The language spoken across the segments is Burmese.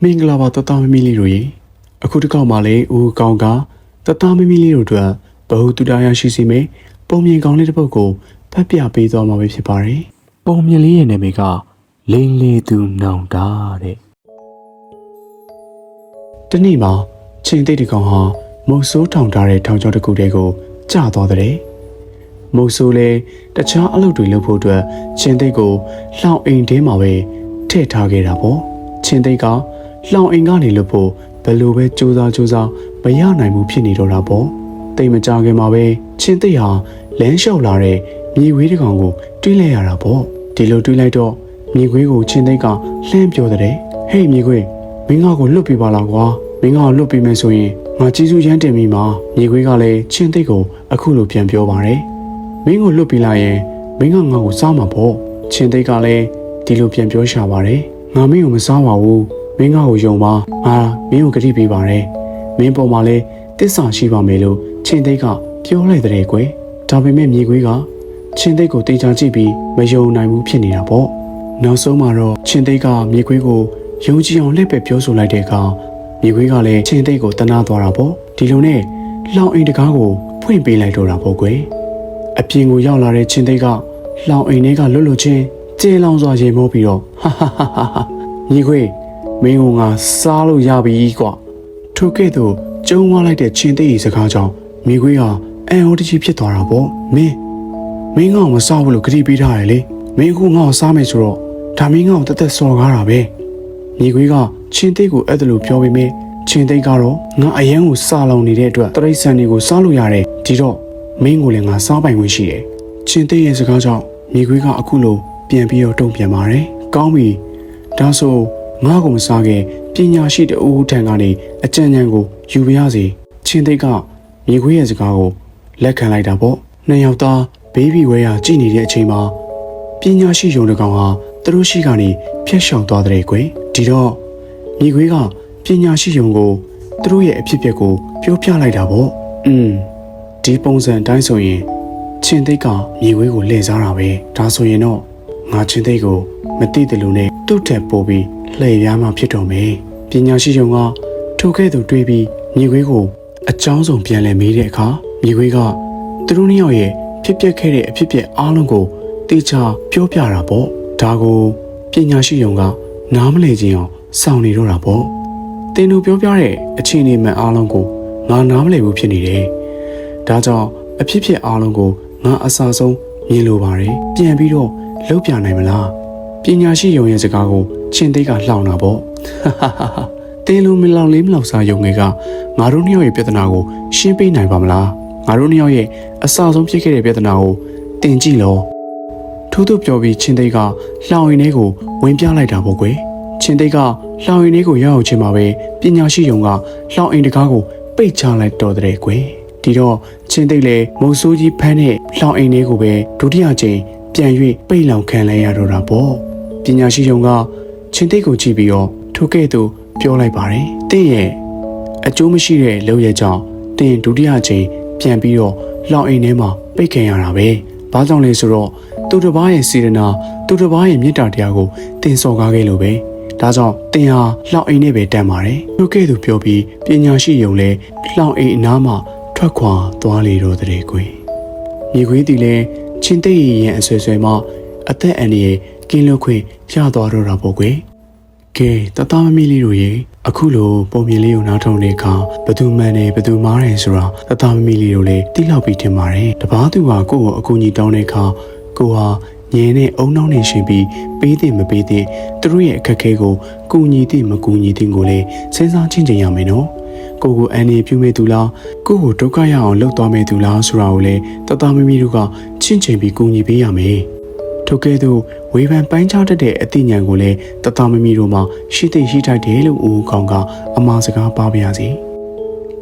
မင်္ဂလာပါတသားမမီလေးတို့ရေအခုတစ်ခေါက်မှလည်းဦးကောင်းကတသားမမီလေးတို့အတွက်ဘ ഹു တူတာရရှိစီမယ်ပုံမြင်ကောင်းလေးတစ်ပုဒ်ကိုဖတ်ပြပေးသွားမှာဖြစ်ပါတယ်ပုံမြင်လေးရဲ့နာမည်ကလိန်လေသူနောင်တာတဲ့ဒီနေ့မှာချင်းသိတဲ့ကောင်ဟာမုတ်ဆိုးထောင်ထားတဲ့ထောင်ကျောင်းတစ်ခုတည်းကိုကြာသွားတဲ့မုတ်ဆိုးလည်းတခြားအလုပ်တွေလုပ်ဖို့အတွက်ချင်းသိကိုလှောင်အိမ်ထဲမှာပဲထည့်ထားခဲ့တာပေါ့ချင်းသိကလှောင်အိမ်ကနေလို့ဖို့ဘယ်လိုပဲစူးစမ်းမရနိုင်ဘူးဖြစ်နေတော့တာပေါ့တိတ်မကြခင်မှာပဲချင်းသိဟာလမ်းလျှောက်လာတဲ့မြေခွေးတစ်ကောင်ကိုတွေးလိုက်ရတာပေါ့ဒီလိုတွေးလိုက်တော့မြေခွေးကိုချင်းသိကလှမ်းပြောတဲ့ဟေးမြေခွေးမင်းငါ့ကိုလွတ်ပြပါလားကွာမင်းငါ့ကိုလွတ်ပြမယ်ဆိုရင်ငါကျေးဇူးရမ်းတင်မိမှာမြေခွေးကလည်းချင်းသိကိုအခုလိုပြန်ပြောပါတယ်မင်းကိုလွတ်ပြလိုက်ရင်မင်းကငါ့ကိုစားမှာပေါ့ချင်းသိကလည်းဒီလိုပြန်ပြောရှာပါတယ်ငါမင်းကိုမစားပါဘူးမင်းငါ့ကိုယုံပါမင်းကိုကတိပေးပါတယ်မင်းပေါ်မှာလဲတစ္ဆာရှိပါမယ်လို့ချင်းသိကပြောလိုက်တဲ့ကွယ်ဒါပေမဲ့မြေခွေးကချင်းသိကိုတေချာကြည့်ပြီးမယုံနိုင်ဘူးဖြစ်နေတာပေါ့နောက်ဆုံးမှာတော့ချင်းသိကမြေခွေးကိုယုံကြည်အောင်လှည့်ပဲပြောဆိုလိုက်တဲ့အခါမြေခွေးကလည်းချင်းသိကိုတနာသွားတာပေါ့ဒီလိုနဲ့လောင်အိမ်တကားကိုဖွင့်ပေးလိုက်တော့တာပေါ့ကွယ်အပြင်ကိုရောက်လာတဲ့ချင်းသိကလောင်အိမ်ထဲကလွတ်လွတ်ချင်းကျေလောင်စွာရေမောပြီးတော့ဟာမြေခွေးမင်းကငါစားလို့ရပြီကွာထိုကဲ့သို့ကျုံသွားလိုက်တဲ့ချင်းသိရဲ့စကားကြောင့်မြေခွေးဟာအံ့ဩတကြီးဖြစ်သွားတာပေါ့မင်းငါ့ကိုမစားဘူးလို့ကတိပေးထားတယ်လေမင်းကငါ့ကိုစားမယ်ဆိုတော့ဒါမင်းငါ့ကိုတသက်စော်ကားတာပဲမြေခွေးကချင်းသိကိုအဲ့ဒါလိုပြောပေမဲ့ချင်းသိကတော့ငါအရန်ကိုစားလောင်နေတဲ့အတွက်တရိတ်ဆန်တွေကိုစားလို့ရတယ်ဒီတော့မင်းကိုလည်းငါစားပိုင်ခွင့်ရှိတယ်ချင်းသိရဲ့စကားကြောင့်မြေခွေးကအခုလိုပြန်ပြီးတော့တုံ့ပြန်ပါတယ်ကောင်းပြီဒါဆိုငါ့ကိုမစားခင်ပညာရှိတဦးထံကနေအကြံဉာဏ်ကိုယူပြရစီချင်းသိကမြေခွေးရဲ့စကားကိုလက်ခံလိုက်တာပေါ့နှစ်ယောက်သားဘေးဘီဝဲရကြည်နေတဲ့အချိန်မှာပညာရှိယုံတကောင်ဟာသူတို့ရှိကနေဖျက်ရှောင်သွားတဲ့ကွယ်ဒီတော့မြေခွေးကပညာရှိယုံကိုသူတို့ရဲ့အဖြစ်အပျက်ကိုပြောပြလိုက်တာပေါ့ဒီပုံစံအတိုင်းဆိုရင်ချင်းသိကမြေခွေးကိုလှည့်စားတာပဲဒါဆိုရင်တော့ငါချင်းသိကိုမသိတယ်လို့နဲ့သူ့ထက်ပိုပြီးလှည့်ရမှဖြစ်တော့မယ်ပညာရှိယုံကထိုကဲ့သို့တွေးပြီးမြေခွေးကိုအကြောင်းစုံပြန်လဲမေးတဲ့အခါမြေခွေးကသူတို့နှစ်ယောက်ရဲ့ဖြစ်ပျက်ခဲ့တဲ့အဖြစ်အပျက်အားလုံးကိုတေချာပြောပြတာပေါ့ဒါကိုပညာရှိယုံကနားမလည်ခြင်းအောင်စောင့်နေတော့တာပေါ့တင်တို့ပြောပြတဲ့အခြေအနေမှန်အားလုံးကိုငါနားမလည်ဘူးဖြစ်နေတယ်ဒါကြောင့်အဖြစ်ဖြစ်အားလုံးကိုငါအစာဆုံးမြင်လိုပါတယ်ပြန်ပြီးတော့လှုပ်ပြနိုင်မလားပညာရှိယုံရဲ့စကားကိုချင်းသိကလှောင်တာပေါ့တင်းလုံးမလောင်လေးမလောက်စားယုံငယ်ကငါတို့နှစ်ယောက်ရဲ့ပြဿနာကိုရှင်းပေးနိုင်ပါမလားငါတို့နှစ်ယောက်ရဲ့အစာဆုံးဖြစ်ခဲ့တဲ့ပြဿနာကိုတင်ကြည့်လို့ထို့သူပြောပြီးချင်းသိကလှောင်ရင်ထဲကိုဝင်ပြလိုက်တာပေါ့ကွယ်ချင်းသိကလှောင်ရင်ထဲကိုရောက်ချင်းမှာပဲပညာရှိယုံကလှောင်အိမ်တကားကိုပိတ်ချလိုက်တော့တဲ့ကွယ်ဒီတော့ချင်းသိလည်းမုတ်ဆိုးကြီးဖမ်းတဲ့လှောင်အိမ်ထဲကိုပဲဒုတိယကြိမ်ပြန်၍ပိတ်လောင်ခံလိုက်ရတော့တာပေါ့ပညာရှိယုံကချင်းသိကိုကြည့်ပြီးတော့ထိုကဲ့သို့ပြောလိုက်ပါတယ်တင်းရဲ့အကျိုးမရှိတဲ့လုပ်ရကြောင်းတင်းဒုတိယကြိမ်ပြန်ပြီးတော့လှောင်အိမ်ထဲမှာပိတ်ခံရတာပဲဘာကြောင့်လဲဆိုတော့သူတစ်ပါးရဲ့စေတနာသူတစ်ပါးရဲ့မေတ္တာတရားကိုတင်စော်ကားခဲ့လို့ပဲဒါကြောင့်တင်ဟာလှောင်အိမ်နဲ့ပဲတန်ပါတယ်ထိုကဲ့သို့ပြောပြီးပညာရှိယုံလဲလှောင်အိမ်အနားမှာထွက်ခွာသွားလေတော့တဲ့ကွယ်မြေခွေးတီလဲချင်းသိရဲ့အဆွဲဆွဲမှအသက်အန္တရာယ်ကင်းလွတ်ခွင့်ရသွားတော့တာပေါ့ကွယ်ကဲတသားမမီလေးတို့ရေအခုလိုပုံမြင်လေးကိုနားထောင်တဲ့အခါဘသူမှန်တယ်ဘသူမားတယ်ဆိုတာတသားမမီလေးတို့လည်းသိလောက်ပြီးထင်ပါတယ်တပားသူကကိုယ့်ကိုအကူအညီတောင်းတဲ့အခါကိုဟာငင်းနဲ့အုံနှောင်းနဲ့ရှင်ပြီးပေးတဲ့မပေးတဲ့သူတို့ရဲ့အခက်အခဲကိုကူညီတဲ့မကူညီတဲ့ကိုလည်းစဉ်းစားချင်းချင်ရမယ်နော်ကိုကိုအန်နေပြုမဲ့သူလားကိုကိုဒုက္ခရအောင်လှုပ်သွားမဲ့သူလားဆိုတာကိုလည်းတသားမမီတို့ကချင်းချင်းပြီးကူညီပေးရမယ်ထို့ကဲ့သို့ဝေဖန်ပိုင်းခြားတတ်တဲ့အသိဉာဏ်ကိုလည်းတသားမမီတို့မှာရှိသိရှိထိုက်တယ်လို့ဦးကောင်းကအမှားစကားပါပါရစေ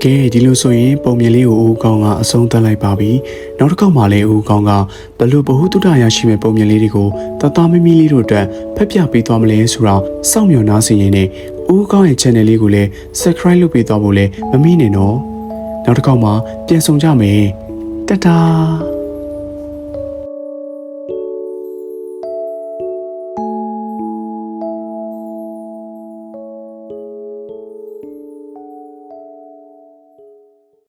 ကဲဒီလိုဆိုရင်ပုံမြင်လေးကိုဦးကောင်းကအဆုံးသတ်လိုက်ပါပြီနောက်တစ်ခေါက်မှလည်းဦးကောင်းကဘလို့ဘ ഹു တုဒ္ဒရရှိမဲ့ပုံမြင်လေးတွေကိုတသားမမီလေးတို့အတွက်ဖက်ပြပေးသွားမလဲဆိုတော့စောင့်မျှော်နားဆင်ရင်းနဲ့ဦးကောင်းရဲ့ channel လေးကိုလည်း subscribe လုပ်ပေးသွားဖို့လည်းမမေ့နဲ့နော်နောက်တစ်ခေါက်မှပြန်ဆောင်ကြမယ်တတား